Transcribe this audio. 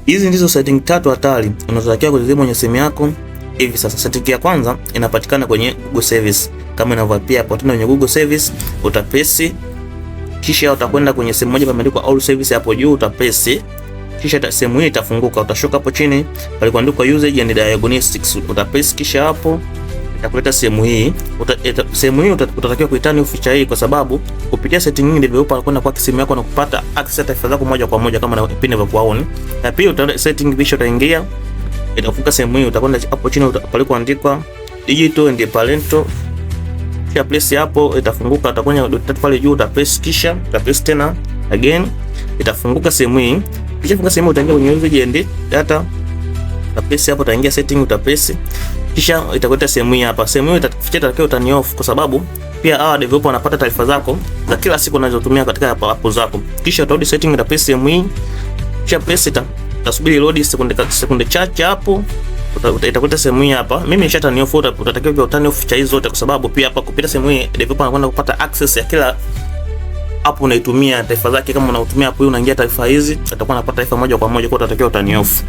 Hizi ndizo setting tatu hatari unazotakiwa kuzizima kwenye simu yako hivi sasa. Setting ya kwanza inapatikana kwenye Google Service kama inavyoapia hapo. Tena kwenye Google Service utapesi, kisha utakwenda kwenye sehemu moja pameandikwa All Service hapo juu, utapesi, kisha sehemu hii itafunguka. Utashuka hapo chini palipoandikwa Usage and Diagnostics, utapesi, kisha hapo itakuleta sehemu hii. Sehemu hii utatakiwa kuitani feature hii, kwa sababu kupitia setting hii ndivyo unakwenda kwa simu yako na kupata access taarifa zako moja kwa moja kama na pin ilivyokuwa on. Na pia setting kisha utaingia, itafunguka sehemu hii. Utakwenda hapo chini palipoandikwa Digital and Parental, kisha place hapo itafunguka. Utakwenda tatu pale juu, utapress, kisha utapress tena again, itafunguka sehemu hii. Kisha funguka sehemu, utaingia kwenye Usage and Data, utapress hapo, utaingia setting, utapress, kisha itakuleta sehemu hii hapa. Sehemu hii itaficha taarifa utani off, kwa sababu pia hawa developer wanapata taarifa zako za kila siku unazotumia katika app zako. Kisha utarudi setting, utapress sehemu hii, kisha press utasubiri load sekunde chache hapo, itakuleta sehemu hii hapa. Mimi nisha turn off, utatakiwa pia turn off feature hizo zote, kwa sababu pia hapa kupitia sehemu hii developer anakwenda kupata access ya kila app unaitumia, taarifa zake. Kama unatumia app hii unaingia taarifa hizi, atakuwa anapata taarifa moja kwa moja, kwa utatakiwa turn off.